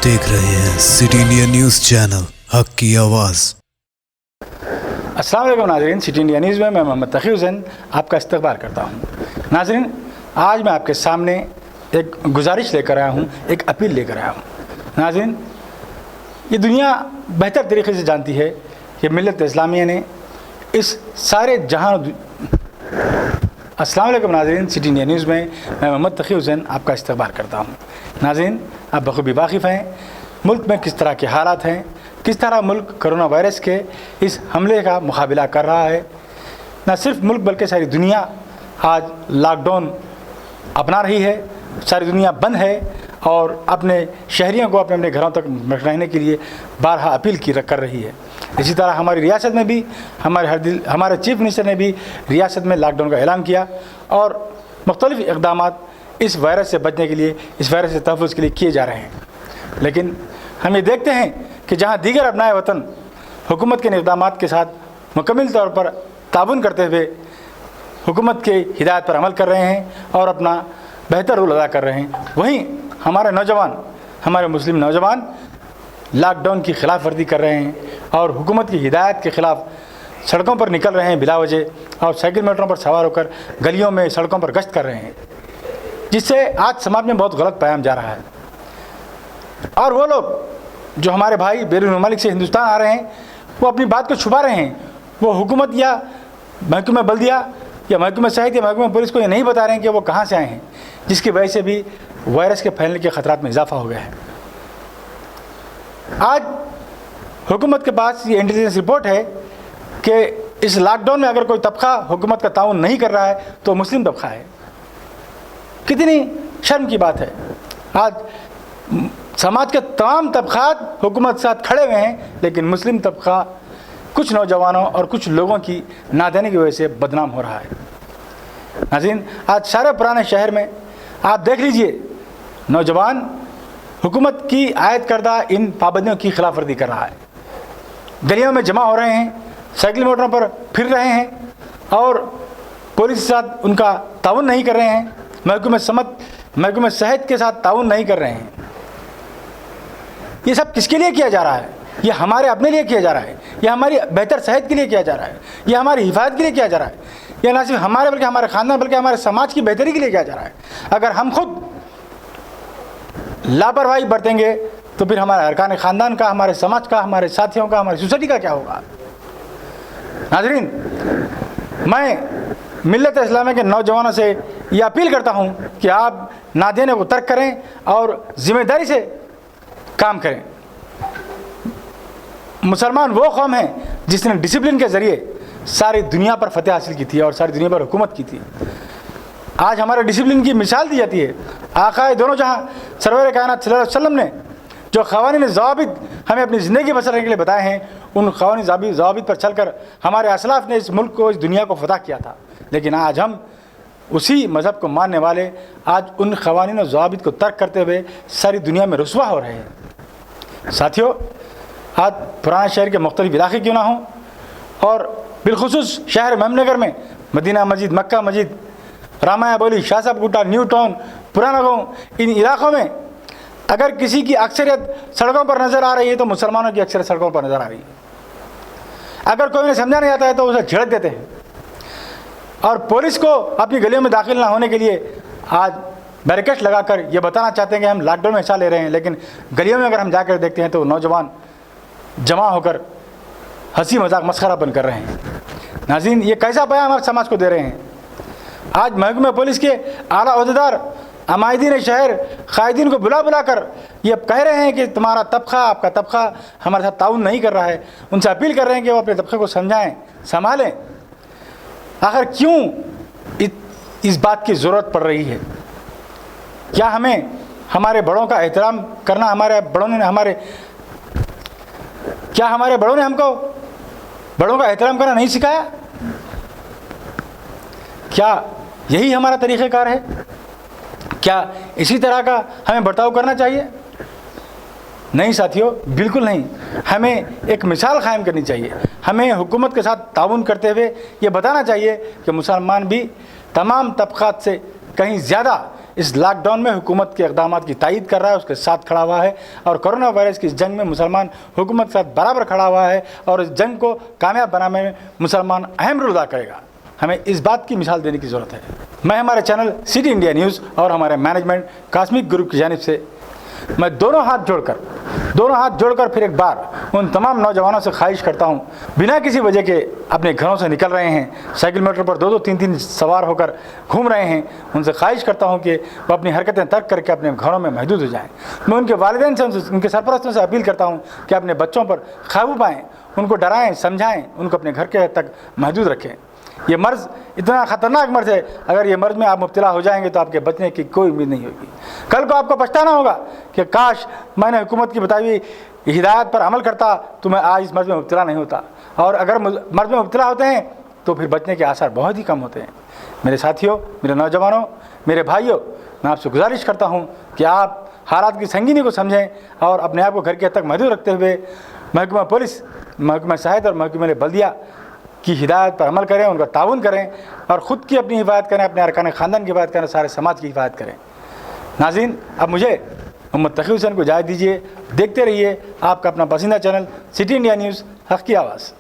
देख रहे हैं सिटी इंडिया न्यूज़ चैनल हक की आवाज़। अस्सलाम वालेकुम नाज़रीन, सिटी इंडिया न्यूज़ में मैं मोहम्मद तकी हुसैन आपका इस्तकबाल करता हूँ। नाज़रीन, आज मैं आपके सामने एक गुजारिश लेकर आया हूँ, एक अपील लेकर आया हूँ। नाज़रीन, ये दुनिया बेहतर तरीके से जानती है कि मिल्लत इस्लामिया ने इस सारे जहां। अस्सलाम वालेकुम नाज़रीन, सिटी इंडिया न्यूज़ में मैं मोहम्मद तकी हुसैन आपका इस्तकबाल करता हूँ। नाज़रीन, आप बखूबी वाकिफ़ हैं मुल्क में किस तरह के हालात हैं, किस तरह मुल्क कोरोना वायरस के इस हमले का मुकाबला कर रहा है। न सिर्फ मुल्क बल्कि सारी दुनिया आज लॉकडाउन अपना रही है, सारी दुनिया बंद है और अपने शहरियों को अपने अपने घरों तक रहने के लिए बारहा अपील कर रही है। इसी तरह हमारी रियासत में भी हमारे चीफ मिनिस्टर ने भी रियासत में लॉकडाउन का ऐलान किया और मुख्तलिफ़ इक़दामात इस वायरस से बचने के लिए, इस वायरस से तहफ़्फ़ुज़ के लिए किए जा रहे हैं। लेकिन हम ये देखते हैं कि जहाँ दीगर अपनाए वतन हुकूमत के इक़दामात के साथ मुकम्मल तौर पर ताउन करते हुए हुकूमत के हिदायत पर अमल कर रहे हैं और अपना बेहतर रोल अदा कर रहे हैं, वहीं हमारे नौजवान, हमारे मुस्लिम नौजवान लॉकडाउन की खिलाफ वर्जी कर रहे हैं और हुकूमत की हिदायत के ख़िलाफ़ सड़कों पर निकल रहे हैं बिला वजह और साइकिल मोटरों पर सवार होकर गलियों में, सड़कों पर गश्त कर रहे हैं, जिससे आज समाज में बहुत गलत पैगाम जा रहा है। और वो लोग जो हमारे भाई बैरून मुमालिक से हिंदुस्तान आ रहे हैं, वो अपनी बात को छुपा रहे हैं। वो हुकूमत या महकमा बल्दिया या महकमा सेहत या महकमा पुलिस को ये नहीं बता रहे हैं कि वो कहाँ से आए हैं, जिसकी वजह से भी वायरस के फैलने के ख़तरात में इजाफा हो गया है। आज हुकूमत के पास ये इंटेलिजेंस रिपोर्ट है कि इस लॉकडाउन में अगर कोई तबका हुकूमत का ताउन नहीं कर रहा है तो मुस्लिम तबका है। कितनी शर्म की बात है। आज समाज के तमाम तबक़ात हुकूमत के साथ खड़े हुए हैं, लेकिन मुस्लिम तबका कुछ नौजवानों और कुछ लोगों की नादानी की वजह से बदनाम हो रहा है। नाज़रीन, आज सारे पुराने शहर में आप देख लीजिए, नौजवान हुकूमत की आयद करदा इन पाबंदियों की खिलाफ वर्जी कर रहा है, गलियों में जमा हो रहे हैं, साइकिल मोटरों पर फिर रहे हैं और पुलिस के साथ उनका ताउन नहीं कर रहे हैं, महकमा सेहत के साथ ताउन नहीं कर रहे हैं। ये सब किसके लिए किया जा रहा है? ये हमारे अपने लिए किया जा रहा है, ये हमारी बेहतर सेहत के लिए किया जा रहा है, ये हमारी हिफाजत के लिए किया जा रहा है, यह ना सिर्फ हमारे बल्कि हमारे ख़ानदान बल्कि हमारे समाज की बेहतरी के लिए किया जा रहा है। अगर हम खुद लापरवाही बरतेंगे तो फिर हमारे अरकान ख़ानदान का, हमारे समाज का, हमारे साथियों का, हमारी सोसाइटी का क्या होगा? नाज़रीन, मैं मिल्लत इस्लामिया के नौजवानों से ये अपील करता हूँ कि आप नादेने को तर्क करें और ज़िम्मेदारी से काम करें। मुसलमान वो कौम है जिसने डिसिप्लिन के ज़रिए सारी दुनिया पर फतेह हासिल की थी और सारी दुनिया पर हुकूमत की थी। आज हमारे डिसिप्लिन की मिसाल दी जाती है। आक़ाए दोनों जहाँ सरवर कायनात सल्लल्लाहु अलैहि वसल्लम ने जो क़वानीन ज़वाबित हमें अपनी ज़िंदगी बसर करने के लिए बताए हैं, उन क़वानीन ज़वाबित पर चलकर हमारे असलाफ़ ने इस मुल्क को, इस दुनिया को फ़तह किया था। लेकिन आज हम उसी मज़हब को मानने वाले आज उन क़वानीन और ज़वाबित को तर्क करते हुए सारी दुनिया में रुस्वा हो रहे हैं। साथियों, आज पुराना शहर के मुख्तलिफ इलाके क्यों ना हों और बिलखुसूस शहर मेमनगर में मदीना मस्जिद, मक्का मस्जिद, रामाया बोली, शाह साहब गुट्टा, न्यू टाउन, पुराना गाँव, इन इलाक़ों में अगर किसी की अक्सरियत सड़कों पर नज़र आ रही है तो मुसलमानों की अक्सरियत सड़कों पर नज़र आ रही है। अगर कोई उन्हें समझा नहीं आता है तो उसे झिड़क देते हैं और पुलिस को अपनी गलियों में दाखिल ना होने के लिए आज बैरिकेड लगाकर ये बताना चाहते हैं कि हम लॉकडाउन में हिस्सा ले रहे हैं, लेकिन गलियों में अगर हम जाकर देखते हैं तो नौजवान जमा होकर हंसी मजाक मस्खरापन कर रहे हैं। नाज़रीन, ये कैसा पैगाम हमारे समाज को दे रहे हैं? आज महकमा पुलिस के आला अहदेदार अमायदीन शहर कायदीन को बुला कर ये कह रहे हैं कि तुम्हारा तबका, आपका तबका हमारे साथ ताउन नहीं कर रहा है। उनसे अपील कर रहे हैं कि वो अपने तबके को समझाएं, संभालें। आखिर क्यों इस बात की ज़रूरत पड़ रही है? क्या हमें हमारे बड़ों का एहतराम करना, हमारे बड़ों ने हमको बड़ों का एहतराम करना नहीं सिखाया? क्या यही हमारा तरीक़ेकार है? क्या इसी तरह का हमें बर्ताव करना चाहिए? नहीं साथियों, बिल्कुल नहीं। हमें एक मिसाल कायम करनी चाहिए। हमें हुकूमत के साथ ताउन करते हुए ये बताना चाहिए कि मुसलमान भी तमाम तबक़ात से कहीं ज़्यादा اس لاک ڈاؤن میں حکومت کے اقدامات کی تائید کر رہا ہے، اس کے ساتھ کھڑا ہوا ہے، اور کرونا وائرس کی اس جنگ میں مسلمان حکومت کے ساتھ برابر کھڑا ہوا ہے، اور اس جنگ کو کامیاب بنانے میں مسلمان اہم رول ادا کرے گا۔ ہمیں اس بات کی مثال دینے کی ضرورت ہے۔ میں ہمارے چینل سٹی انڈیا نیوز اور ہمارے مینجمنٹ کاسمک گروپ کی جانب سے میں دونوں ہاتھ جوڑ کر پھر ایک بار ان تمام نوجوانوں سے خواہش کرتا ہوں بنا کسی وجہ کے اپنے گھروں سے نکل رہے ہیں، سائیکل موٹر پر 2 3 سوار ہو کر گھوم رہے ہیں، ان سے خواہش کرتا ہوں کہ وہ اپنی حرکتیں ترک کر کے اپنے گھروں میں محدود ہو جائیں۔ میں ان کے والدین سے، ان کے سرپرستوں سے اپیل کرتا ہوں کہ اپنے بچوں پر قابو پائیں، ان کو ڈرائیں، سمجھائیں، ان کو اپنے گھر کے تک محدود رکھیں۔ یہ مرض اتنا خطرناک مرض ہے، اگر یہ مرض میں آپ مبتلا ہو جائیں گے تو آپ کے بچنے کی کوئی امید نہیں ہوگی۔ کل کو آپ کو پچھتانا ہوگا کہ کاش میں نے حکومت کی بتائی ہوئی ہدایت پر عمل کرتا تو میں آج اس مرض میں مبتلا نہیں ہوتا، اور اگر مرض میں مبتلا ہوتے ہیں تو پھر بچنے کے آثار بہت ہی کم ہوتے ہیں۔ میرے ساتھیوں، میرے نوجوانوں، میرے بھائیوں، میں آپ سے گزارش کرتا ہوں کہ آپ حالات کی سنگینی کو سمجھیں اور اپنے آپ کو گھر کے حد تک محدود رکھتے ہوئے محکمہ پولیس، محکمہ صحت اور محکمہ بلدیہ کی ہدایت پر عمل کریں، ان کا تعاون کریں، اور خود کی اپنی حفاظت کریں، اپنے ارکان خاندان کی حفاظت کریں، سارے سماج کی حفاظت کریں۔ ناظرین، اب مجھے محمد تقی حسین کو اجازت دیجیے۔ دیکھتے رہیے آپ کا اپنا پسندیدہ چینل سٹی انڈیا نیوز، حق کی آواز۔